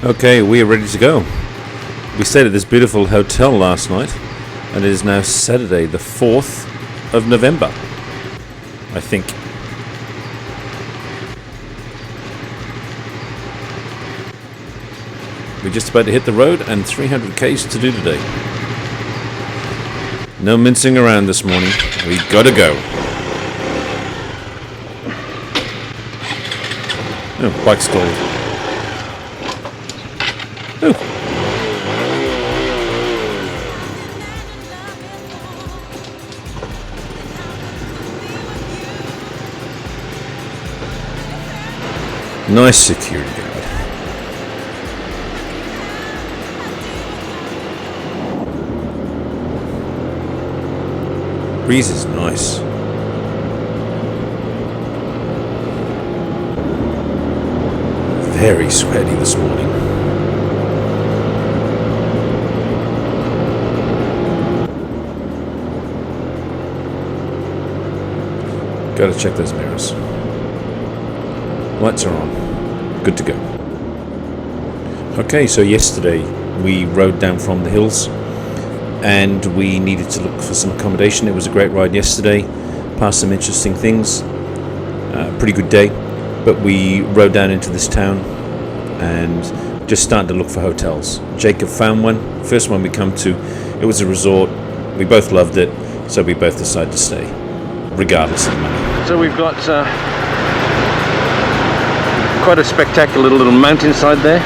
Okay, we are ready to go. We stayed at this beautiful hotel last night, and it is now Saturday, the 4th of November, I think. We're just about to hit the road, and 300 k's to do today. No mincing around this morning. We gotta go. Oh, bike stalled. Oh. Nice security guard. Breeze is nice. Very sweaty this morning. Gotta check those mirrors. Lights are on. Good to go. Okay, so yesterday we rode down from the hills and we needed to look for some accommodation. It was a great ride yesterday, past some interesting things. Pretty good day, but we rode down into this town and just started to look for hotels. Jacob found one, first one we come to. It was a resort. We both loved it, so we both decided to stay, regardless of the money. So we've got quite a spectacular little mountainside there.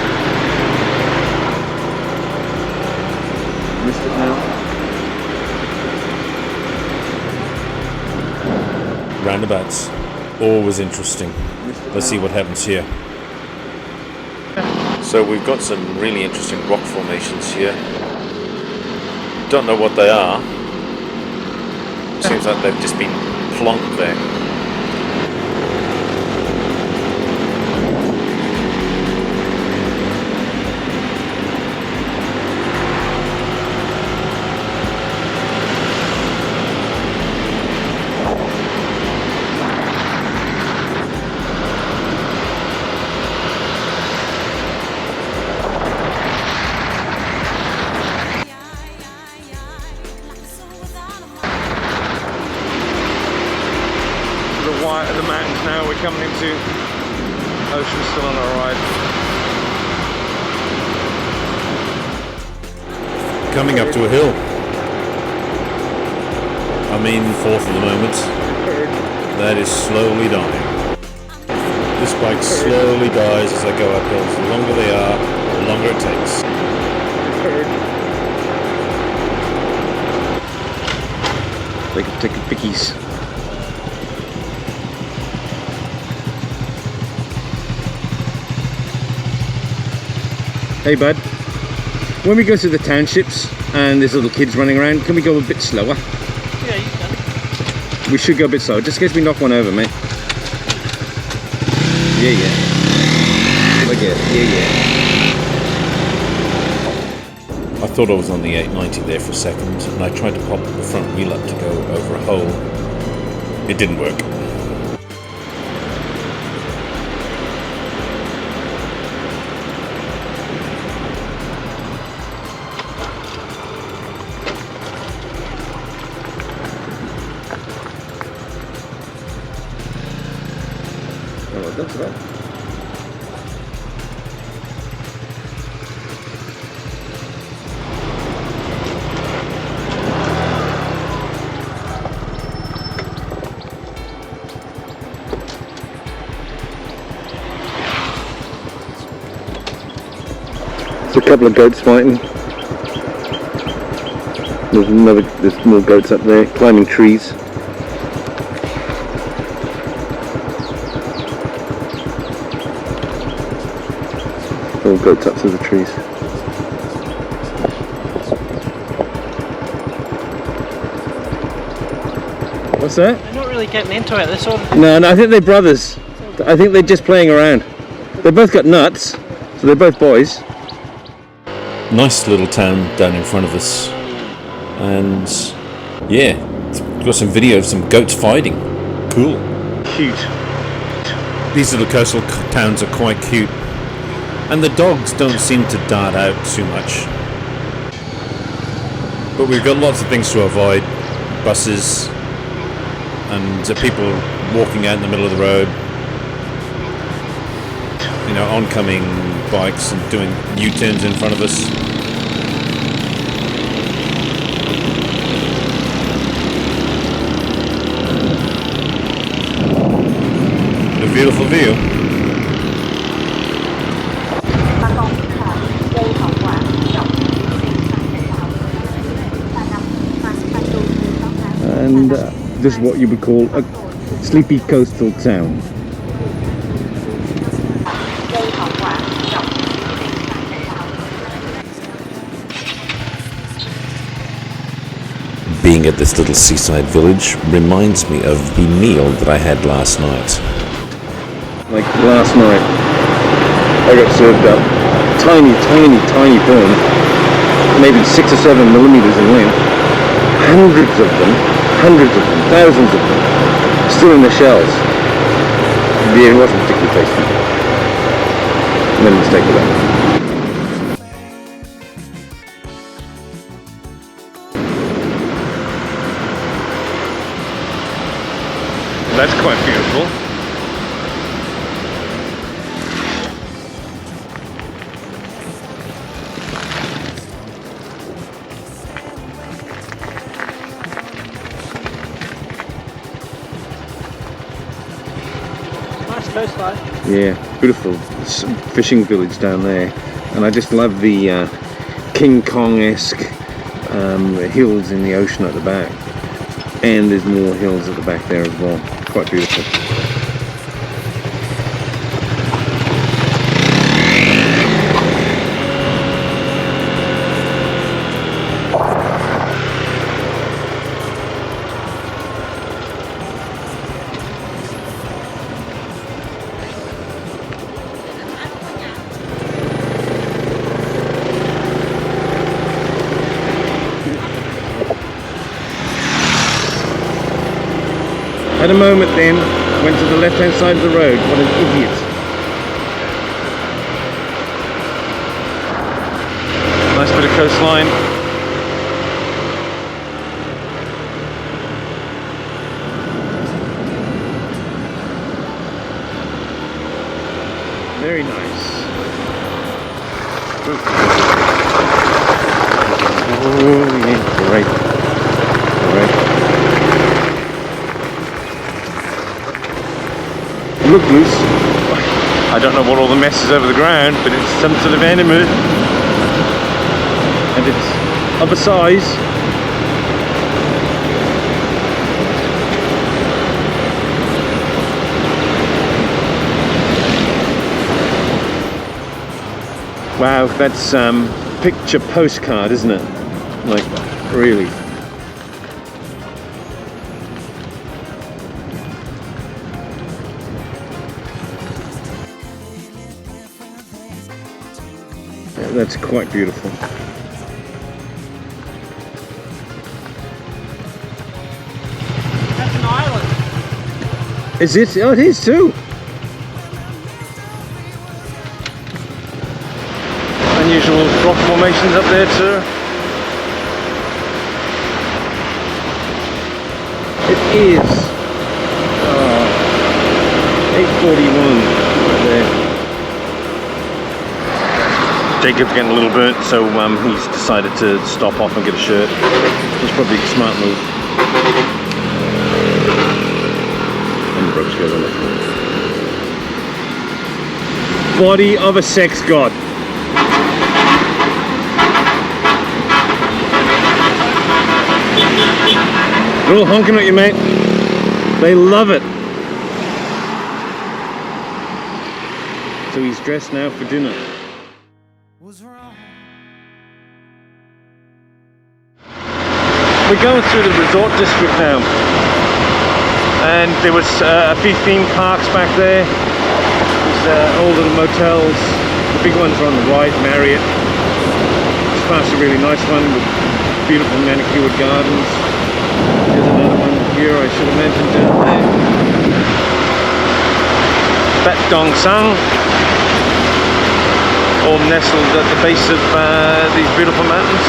Missed it now. Roundabouts, always interesting. Let's see what happens here. So we've got some really interesting rock formations here. Don't know what they are. Seems like they've just been plonked there. At the mountains now, we're coming into ocean, still on our ride. Coming up to a hill. I'm in fourth at the moment. That is slowly dying. This bike slowly dies as I go up hills. The longer they are, the longer it takes. They can take a pickies. Hey bud, when we go through the townships and there's little kids running around, can we go a bit slower? Yeah, you can. We should go a bit slower, just in case we knock one over, mate. Yeah. Look at it, yeah. I thought I was on the 890 there for a second, and I tried to pop the front wheel up to go over a hole. It didn't work. That's right. There's a couple of goats fighting. There's more goats up there climbing trees. All goats up to the trees. What's that? They're not really getting into it, they're sort of... No, I think they're brothers. I think they're just playing around. They both got nuts, so they're both boys. Nice little town down in front of us. And yeah, got some video of some goats fighting. Cool. Cute. These little coastal towns are quite cute. And the dogs don't seem to dart out too much. But we've got lots of things to avoid. Buses and people walking out in the middle of the road. You know, oncoming bikes and doing U-turns in front of us. A beautiful view. And this is what you would call a sleepy coastal town. Being at this little seaside village reminds me of the meal that I had last night. Like last night, I got served up tiny prawn, maybe 6 or 7 millimeters in length, hundreds of them, thousands of them, still in the shells. Yeah, it wasn't particularly tasty. Made a mistake with that. That's quite beautiful. Nice coastline. Yeah, beautiful fishing village down there. And I just love the King Kong-esque hills in the ocean at the back. And there's more hills at the back there as well. Quite beautiful. Had a moment then, went to the left hand side of the road. What an idiot. Nice bit of coastline. Very nice. Oh yeah, great. Great. Look loose. I don't know what all the mess is over the ground, but it's some sort of animal, and it's of a size. Wow, that's picture postcard, isn't it? Like, really. That's quite beautiful. That's an island. Is it? Oh, it is too. Unusual rock formations up there too. It is. 8:41 right there. Jacob's getting a little burnt, so he's decided to stop off and get a shirt. It's probably a smart move. And the brooch goes on it. Body of a sex god. They're all honking at you, mate. They love it. So he's dressed now for dinner. We're going through the resort district now, and there was a few theme parks back there. There's all little motels. The big ones are on the right, Marriott. Just past a really nice one with beautiful manicured gardens. There's another one here I should have mentioned down there. Bat Dong Sang. all nestled at the base of these beautiful mountains.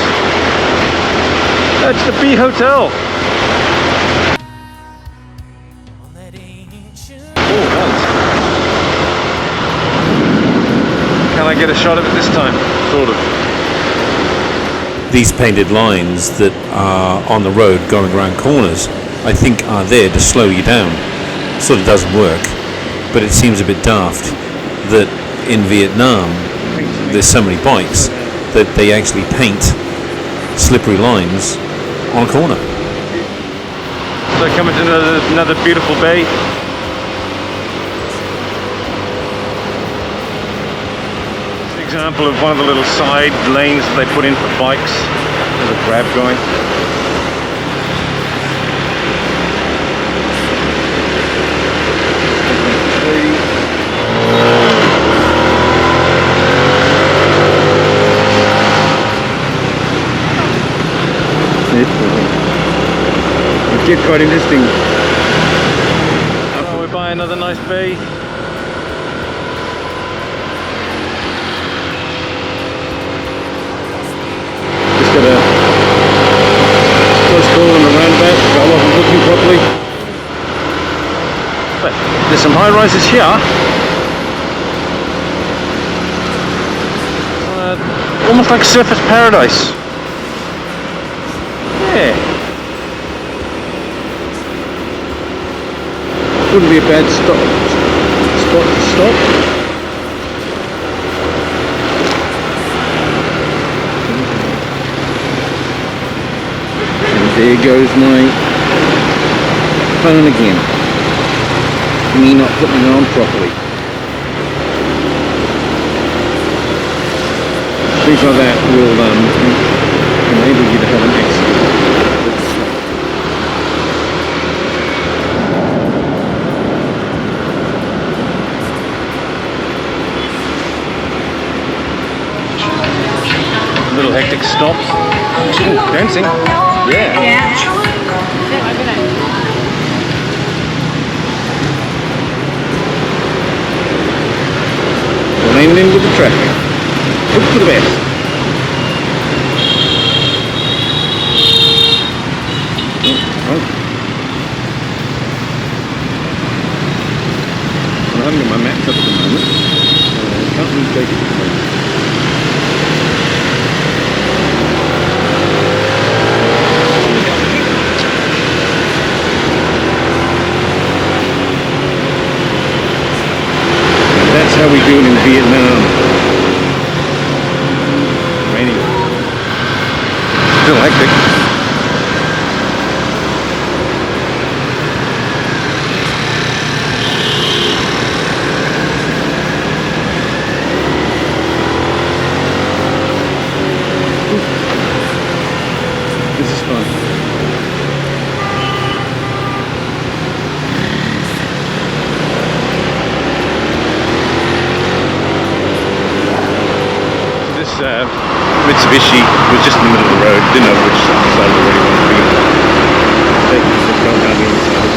That's the B Hotel. Oh, right. Can I get a shot of it this time? Sort of. These painted lines that are on the road going around corners, I think are there to slow you down. Sort of doesn't work, but it seems a bit daft that in Vietnam there's so many bikes that they actually paint slippery lines on a corner. So coming to another beautiful bay. It's an example of one of the little side lanes that they put in for bikes. There's a grab going. It gets quite interesting. Oh, we're by another nice bay. Just got a close call on the roundabout, so I wasn't looking properly. But there's some high rises here. Almost like Surfers Paradise. Yeah. Wouldn't be a bad spot to stop. And there goes my phone again. Me not putting it on properly. Things like that will enable you to have an accident. Little hectic stop. Ooh, dancing. Yeah. Blending in with the traffic. Hope for the best. I haven't got my maps up at the moment. Can't really take it. That's how we do it in Vietnam. Raining. Still hectic. This is fun. Mitsubishi was just in the middle of the road, didn't know which side of the road he wanted to be. They just go down the other side.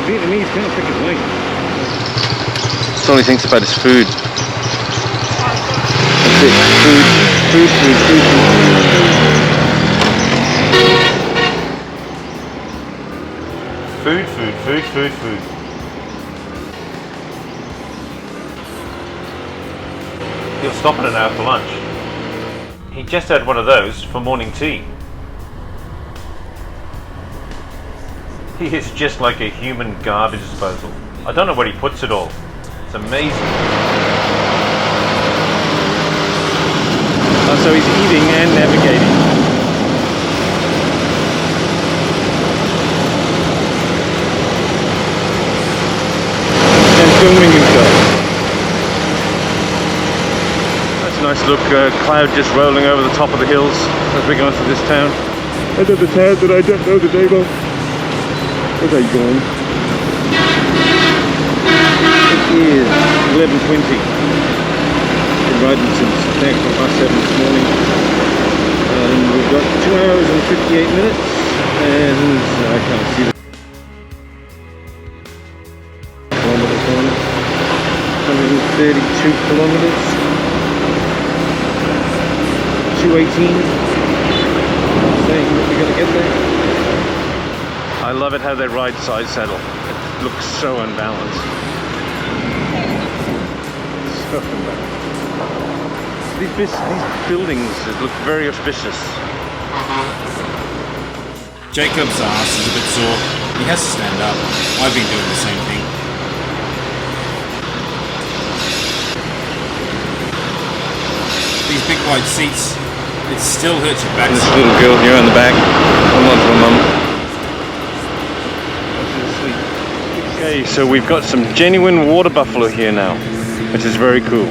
Vietnamese can't pick his lane. That's all he thinks about is food. That's it. Food. Food. He'll stop in an hour for lunch. He just had one of those for morning tea. He is just like a human garbage disposal. I don't know where he puts it all. It's amazing. Oh, so he's eating and navigating. And filming himself. Nice look, cloud just rolling over the top of the hills as we go into this town. Into the town that I don't know the name of. Where's that going? It is 11:20. Been riding since 7 this morning. We've got 2 hours and 58 minutes, and I can't see the kilometers. 32 kilometers. 218. Saying that we're gonna get there. I love it how they ride side saddle. It looks so unbalanced. So unbalanced. These buildings look very auspicious. Jacob's ass is a bit sore. He has to stand up. I've been doing the same thing. These big wide seats, it still hurts your back. This little girl here in the back. Hold on to her mum. Okay, so we've got some genuine water buffalo here now, which is very cool.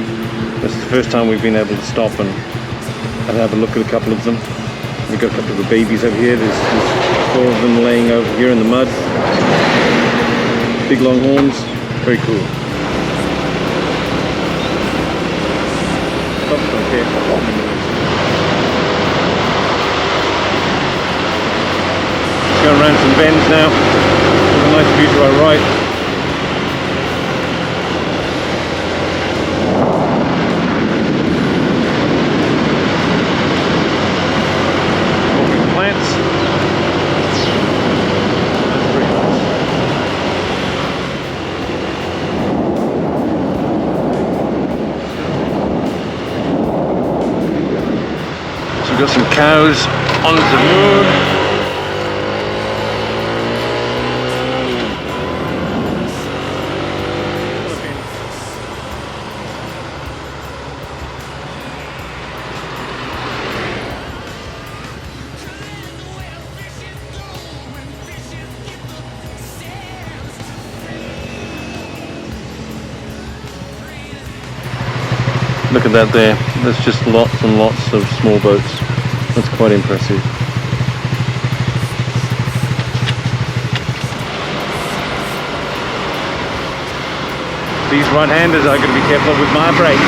This is the first time we've been able to stop and have a look at a couple of them. We've got a couple of the babies over here. There's 4 of them laying over here in the mud. Big long horns. Very cool. Okay. Going around some bends now. There's a nice view to our right. Got some cows on the moon. Look at that there. There's just lots and lots of small boats. That's quite impressive. These right-handers are going to be careful with my brake.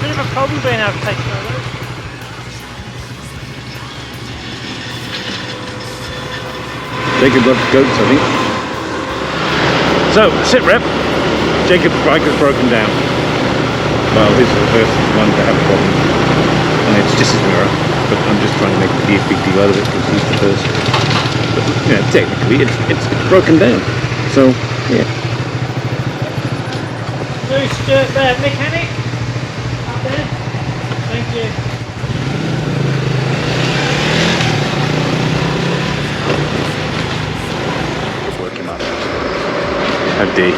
Bit of a problem being able to take photos. Jacob loves goats, I think. So, sit rep. Jacob's bike has broken down. Well, this is the first one to have a problem. And it's just his mirror. But I'm just trying to make a big deal out of it because he's the first. But, yeah, technically it's broken down. So, yeah. Who's the mechanic? Up there? Thank you. How dare he?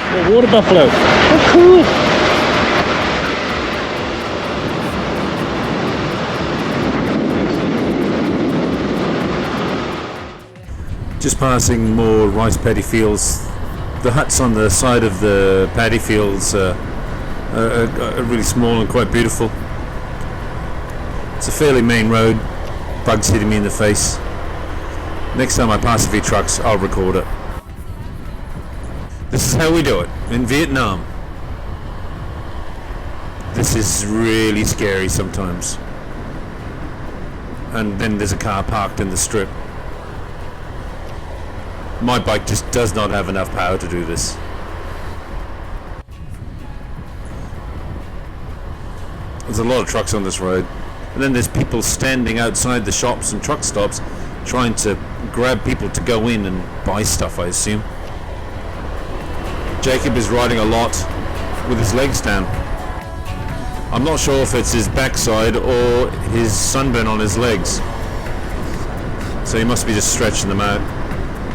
Oh, water buffalo. How cool! Just passing more rice paddy fields. The huts on the side of the paddy fields are really small and quite beautiful. It's a fairly main road. Bugs hitting me in the face. Next time I pass a few trucks, I'll record it. This is how we do it in Vietnam. This is really scary sometimes. And then there's a car parked in the strip. My bike just does not have enough power to do this. There's a lot of trucks on this road. And then there's people standing outside the shops and truck stops trying to grab people to go in and buy stuff, I assume. Jacob is riding a lot with his legs down. I'm not sure if it's his backside or his sunburn on his legs. So he must be just stretching them out.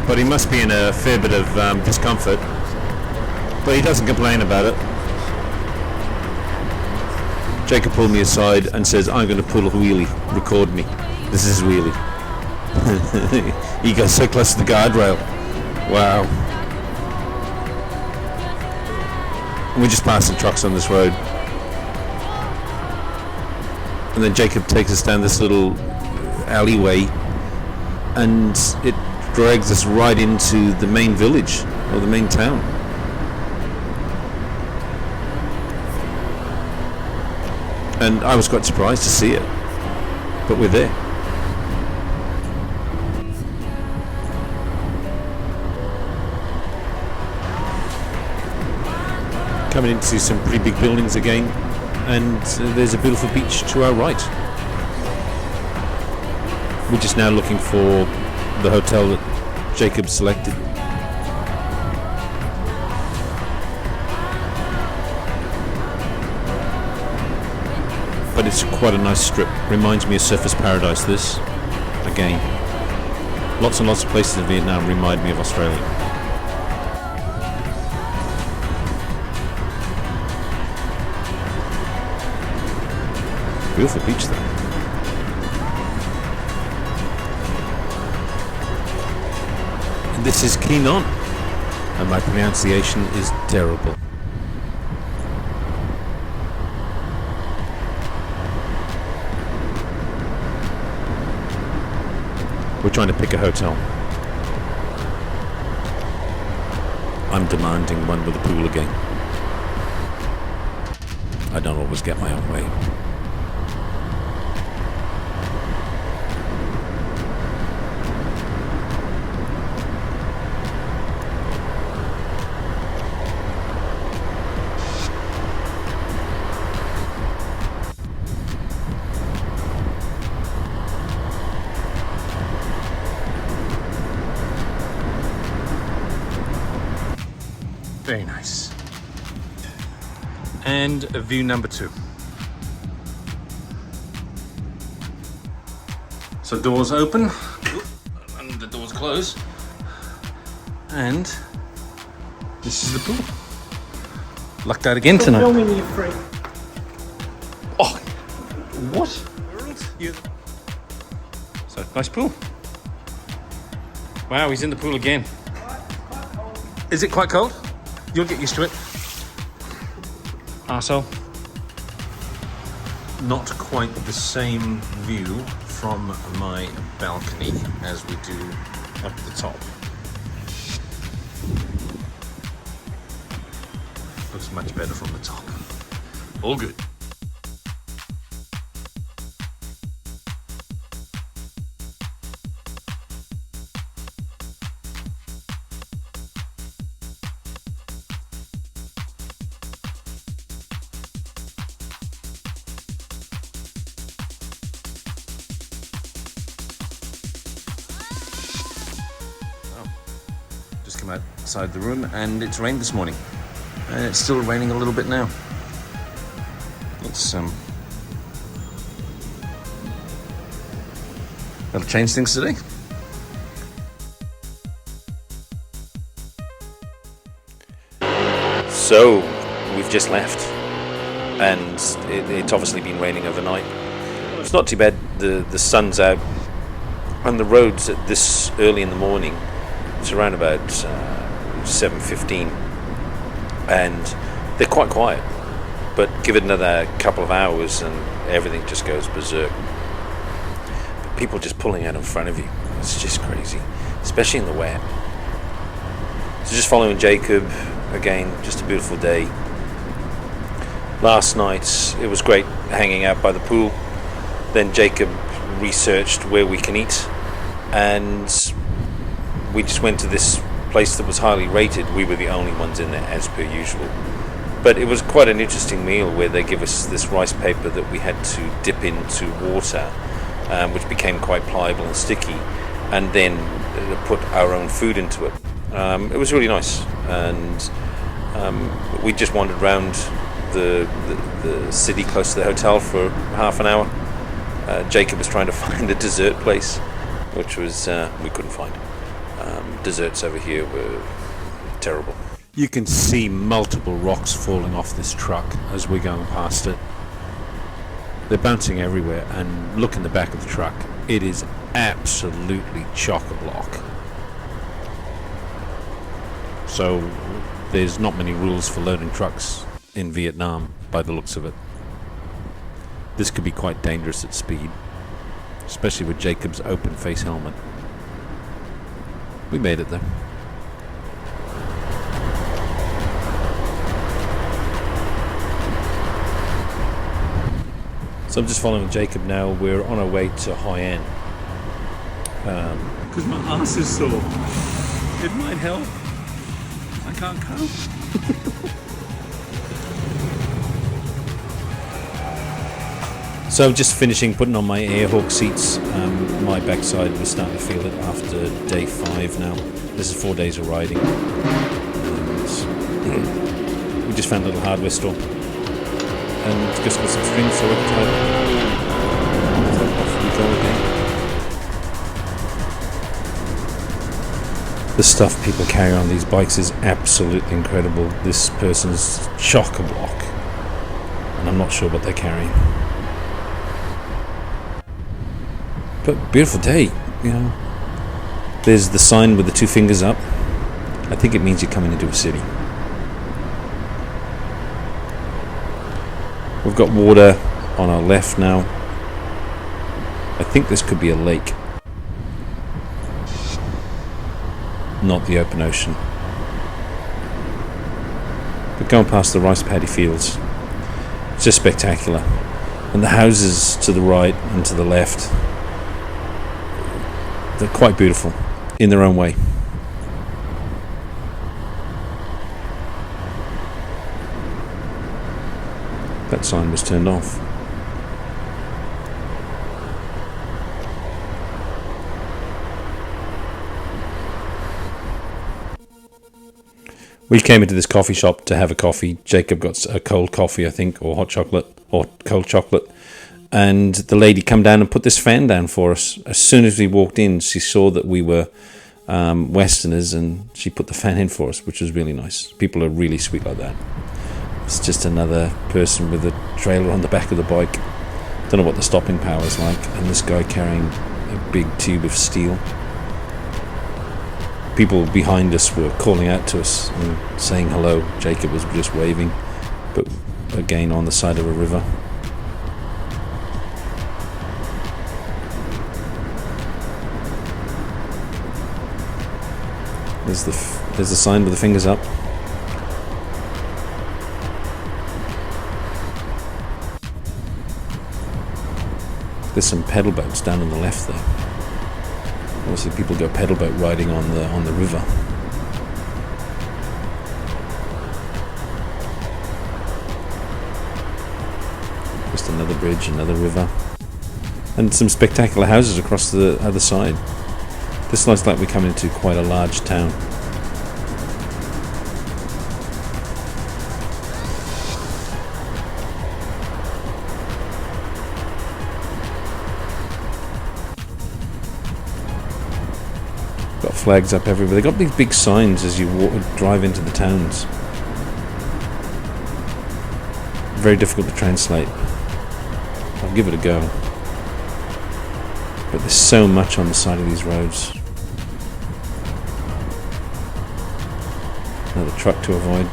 But he must be in a fair bit of discomfort. But he doesn't complain about it. Jacob pulled me aside and says, I'm going to pull a wheelie. Record me. This is his wheelie. He goes so close to the guardrail. Wow. We're just passing trucks on this road. And then Jacob takes us down this little alleyway, and it drags us right into the main village, or the main town. And I was quite surprised to see it, but we're there. Coming into some pretty big buildings again, and there's a beautiful beach to our right. We're just now looking for the hotel that Jacob selected. But it's quite a nice strip. Reminds me of Surfers Paradise, this. Again. Lots and lots of places in Vietnam remind me of Australia. Beautiful beach though. And this is Quy Nhon, and my pronunciation is terrible. We're trying to pick a hotel. I'm demanding one with a pool again. I don't always get my own way. Very nice. And view number 2. So doors open, and the doors close, and this is the pool. Lucked out again tonight. Filming you freak. Oh, what? So nice pool. Wow, he's in the pool again. Is it quite cold? You'll get used to it. Arsehole. Not quite the same view from my balcony as we do up the top. Looks much better from the top. All good. Just come outside the room, and it's rained this morning, and it's still raining a little bit now. It's that'll change things today. So we've just left, and it's obviously been raining overnight. It's not too bad. The sun's out, and the roads at this early in the morning. It's around about 7:15, and they're quite quiet. But give it another couple of hours, and everything just goes berserk. But people just pulling out in front of you. It's just crazy, especially in the wet. So just following Jacob again. Just a beautiful day. Last night it was great hanging out by the pool. Then Jacob researched where we can eat, and we just went to this place that was highly rated. We were the only ones in there, as per usual. But it was quite an interesting meal, where they give us this rice paper that we had to dip into water, which became quite pliable and sticky, and then put our own food into it. It was really nice, and we just wandered around the city close to the hotel for half an hour. Jacob was trying to find a dessert place, which was we couldn't find. Desserts over here were terrible. You can see multiple rocks falling off this truck as we're going past it. They're bouncing everywhere, and look in the back of the truck. It is absolutely chock-a-block. So there's not many rules for loading trucks in Vietnam, by the looks of it. This could be quite dangerous at speed, especially with Jacob's open face helmet. We made it though. So I'm just following Jacob now. We're on our way to Hoi An. Because my ass is sore. It might help. I can't cope. So I'm just finishing putting on my Airhawk seats. My backside was starting to feel it after day 5 now. This is 4 days of riding. And we just found a little hardware store. And just got some strings so we can off we go again. The stuff people carry on these bikes is absolutely incredible. This person's chock-a-block, and I'm not sure what they're carrying. But beautiful day, you know. There's the sign with the 2 fingers up. I think it means you're coming into a city. We've got water on our left now. I think this could be a lake, not the open ocean. But going past the rice paddy fields, it's just spectacular. And the houses to the right and to the left, they're quite beautiful in their own way. That sign was turned off. We came into this coffee shop to have a coffee. Jacob got a cold coffee, I think, or hot chocolate, or cold chocolate. And the lady came down and put this fan down for us. As soon as we walked in, she saw that we were Westerners, and she put the fan in for us, which was really nice. People are really sweet like that. It's just another person with a trailer on the back of the bike. Don't know what the stopping power is like. And this guy carrying a big tube of steel. People behind us were calling out to us and saying hello. Jacob was just waving, but again on the side of a river. There's the sign with the fingers up. There's some pedal boats down on the left there. Obviously people go pedal boat riding on the river. Just another bridge, another river. And some spectacular houses across the other side. This looks like we're coming into quite a large town. Got flags up everywhere. They got these big signs as you drive into the towns. Very difficult to translate. I'll give it a go. But there's so much on the side of these roads. Another truck to avoid.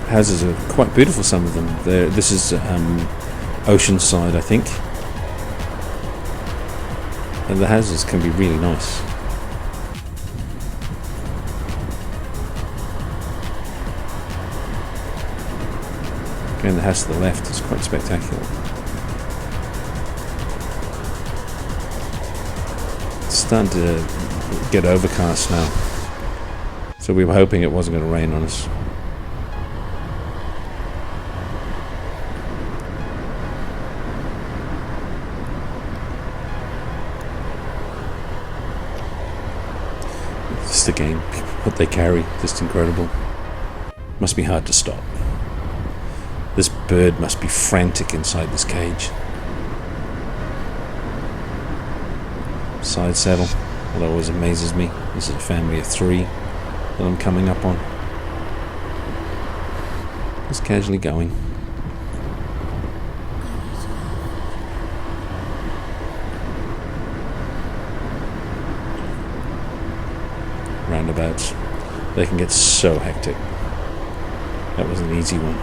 Houses are quite beautiful, some of them. This is Oceanside, I think. And the houses can be really nice. Again, the house to the left is quite spectacular. It's starting to get overcast now, so we were hoping it wasn't going to rain on us. Just again, what they carry, just incredible. Must be hard to stop. This bird must be frantic inside this cage. Side saddle, that always amazes me. This is a family of 3 that I'm coming up on. Just casually going. Roundabouts, they can get so hectic. That was an easy one.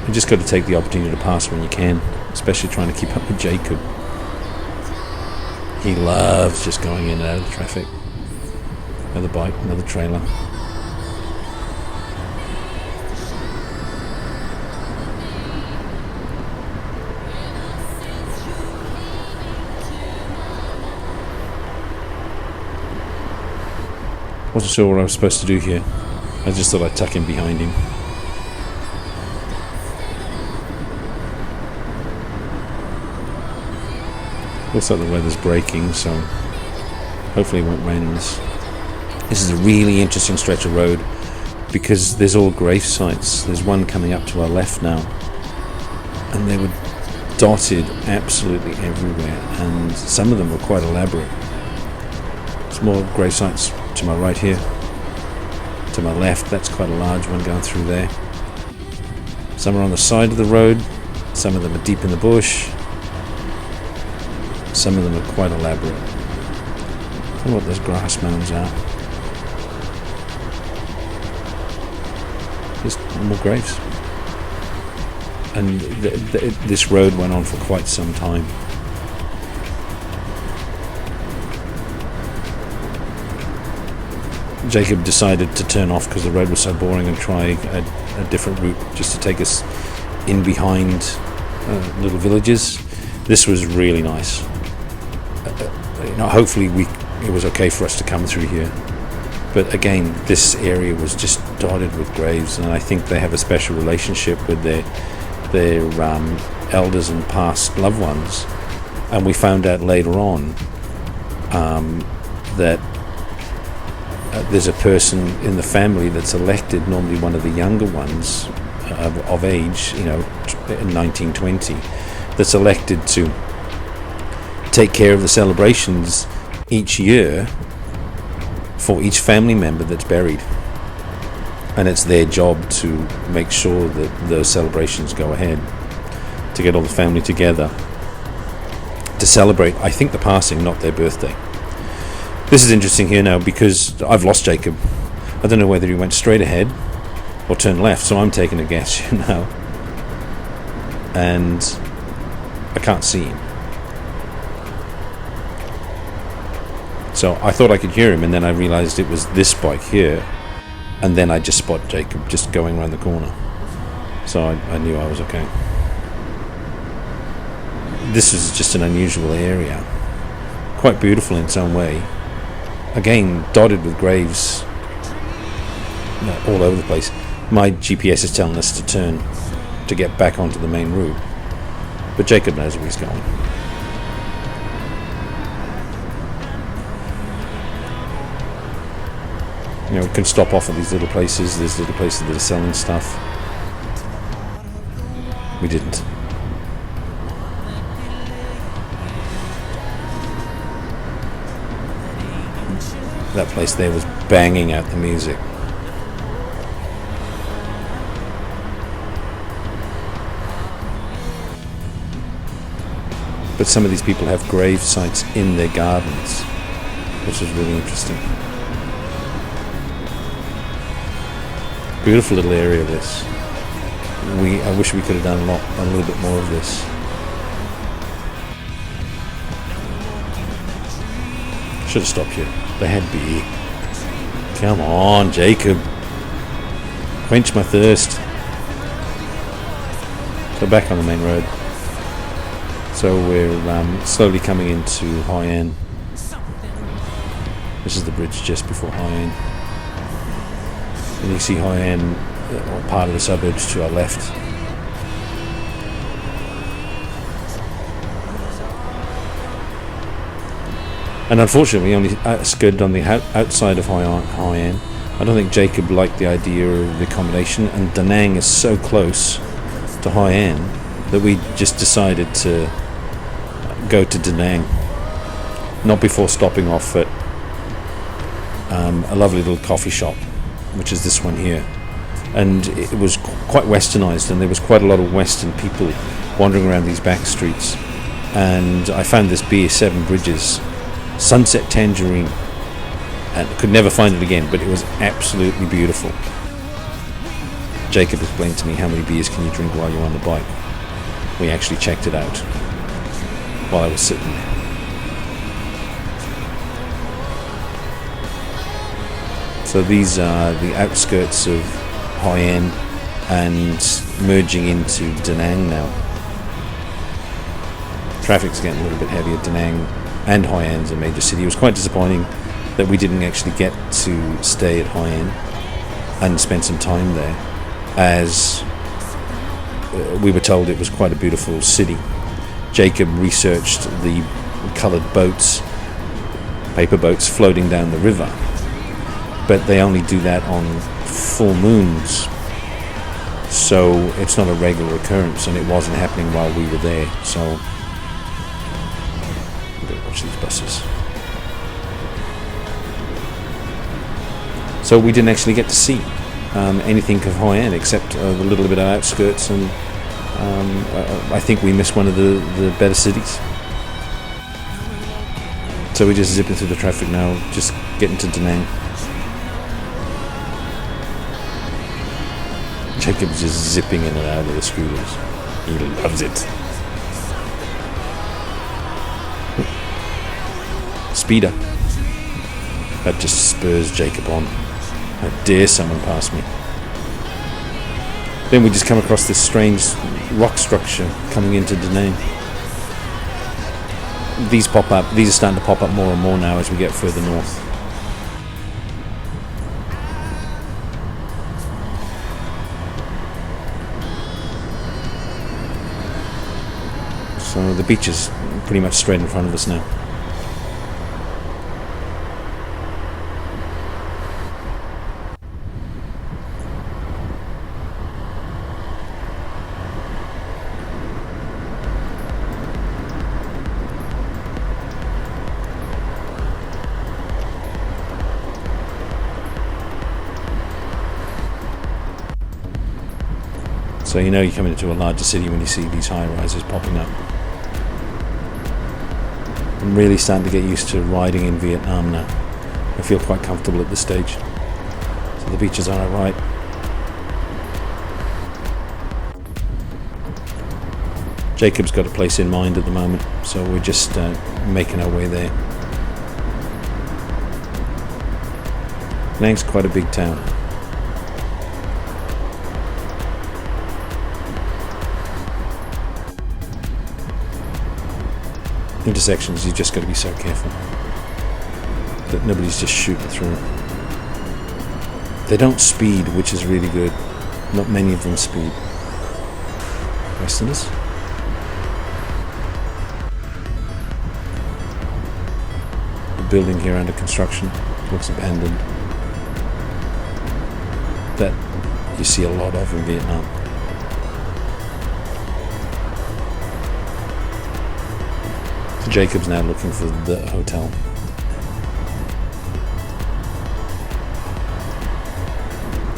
You just got to take the opportunity to pass when you can, especially trying to keep up with Jacob. He loves just going in and out of the traffic. Another bike, another trailer. Wasn't sure what I was supposed to do here. I just thought I'd tuck in behind him. Looks like the weather's breaking, so hopefully it won't rain on this. This is a really interesting stretch of road because there's all grave sites. There's one coming up to our left now, and they were dotted absolutely everywhere, and some of them were quite elaborate. There's more grave sites to my right here. To my left, that's quite a large one going through there. Some are on the side of the road, some of them are deep in the bush. Some of them are quite elaborate. I don't know what those grass mounds are. Just more graves. And this road went on for quite some time. Jacob decided to turn off because the road was so boring and try a different route just to take us in behind little villages. This was really nice. Hopefully it was okay for us to come through here. But again, this area was just dotted with graves, and I think they have a special relationship with their elders and past loved ones. And we found out later on that there's a person in the family that's elected, normally one of the younger ones of age, in 1920, that's elected to take care of the celebrations each year for each family member that's buried. And it's their job to make sure that those celebrations go ahead, to get all the family together to celebrate, I think, the passing, not their birthday. This is interesting here now because I've lost Jacob. I don't know whether he went straight ahead or turned left, so I'm taking a guess now. And I can't see him. So I thought I could hear him, and then I realized it was this bike here, and then I just spot Jacob just going around the corner. So I knew I was okay. This is just an unusual area. Quite beautiful in its own way. Again, dotted with graves all over the place. My GPS is telling us to turn to get back onto the main route, but Jacob knows where he's going. We can stop off at these little places. There's little places that are selling stuff. We didn't. That place there was banging out the music. But some of these people have grave sites in their gardens, which is really interesting. Beautiful little area, this. I wish we could have done a little bit more of this. Should have stopped here. They had beer. Come on, Jacob. Quench my thirst. So back on the main road. So we're slowly coming into Hoi An. This is the bridge just before Hoi An. And you see Hoi An, or part of the suburbs to our left. And unfortunately, we only skirted on the outside of Hoi An. I don't think Jacob liked the idea of the accommodation, and Da Nang is so close to Hoi An that we just decided to go to Da Nang. Not before stopping off at a lovely little coffee shop, which is this one here. And it was quite westernized, and there was quite a lot of Western people wandering around these back streets, and I found this beer, Seven Bridges Sunset Tangerine, and could never find it again, but it was absolutely beautiful. Jacob explained to me, how many beers can you drink while you're on the bike? We actually checked it out while I was sitting there. So these are the outskirts of Hoi An and merging into Da Nang now. Traffic's getting a little bit heavier. Da Nang and Hoi An's a major city. It was quite disappointing that we didn't actually get to stay at Hoi An and spend some time there, as we were told it was quite a beautiful city. Jacob researched the coloured boats, paper boats floating down the river, but they only do that on full moons, so it's not a regular occurrence, and it wasn't happening while we were there. So I'm going to watch these buses. So we didn't actually get to see anything of Hoi An except the little bit of outskirts, and I think we missed one of the better cities. So we're just zipping through the traffic now, just getting to Da Nang. Jacob's just zipping in and out of the scooters. He loves it. Speeder. That just spurs Jacob on. How dare someone pass me. Then we just come across this strange rock structure coming into Da Nang. These pop up. These are starting to pop up more and more now as we get further north. So the beach is pretty much straight in front of us now. So you know you're coming into a larger city when you see these high-rises popping up. I'm really starting to get used to riding in Vietnam now. I feel quite comfortable at this stage. So the beaches are alright. Jacob's got a place in mind at the moment, so we're just making our way there. Da Nang's quite a big town. Intersections, you just got to be so careful that nobody's just shooting through. They don't speed, which is really good. Not many of them speed. Westerners. The building here under construction looks abandoned. That you see a lot of in Vietnam. Jacob's now looking for the hotel.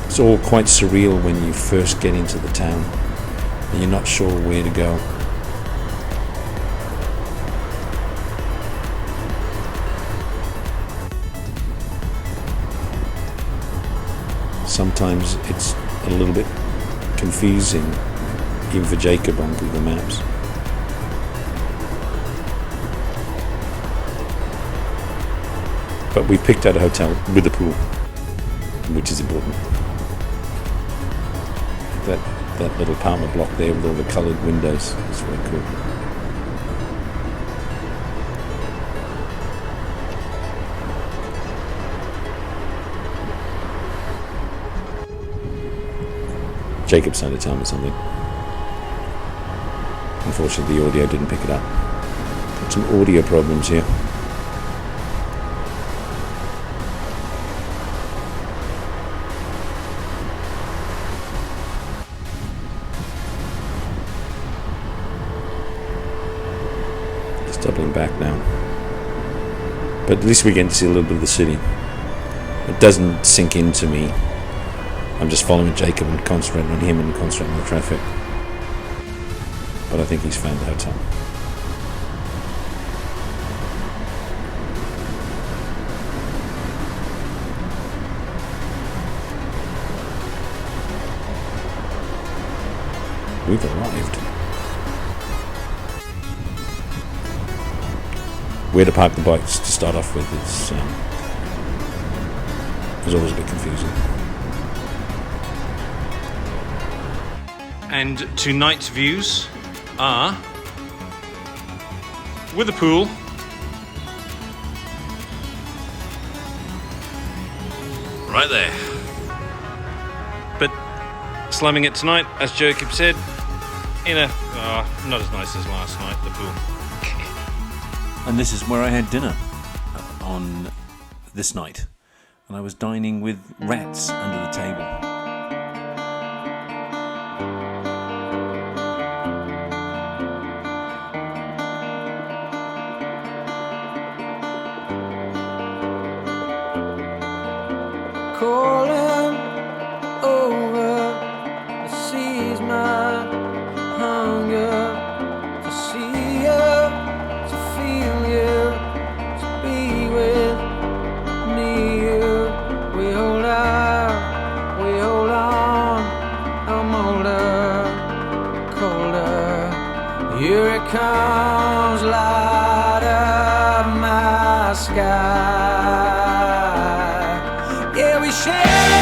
It's all quite surreal when you first get into the town and you're not sure where to go. Sometimes it's a little bit confusing, even for Jacob on Google Maps. But we picked out a hotel with a pool, which is important. That little apartment block there with all the coloured windows is very cool. Jacob's trying to tell me something. Unfortunately, the audio didn't pick it up. Got some audio problems here. Doubling back now, but at least we're getting to see a little bit of the city. It doesn't sink into me. I'm just following Jacob and concentrating on him and concentrating on the traffic. but I think he's found the hotel. We've arrived. Where to park the bikes to start off with is always a bit confusing. And tonight's views are with a pool, right there. But slumming it tonight, as Jacob said, in a not as nice as last night, the pool. And this is where I had dinner on this night, and I was dining with rats under the table. Calling over the seas, my hunger to see you, to feel you, to be with me. You. We hold out, we hold on. I'm older, colder. Here it comes, light up my sky. Yeah, we share.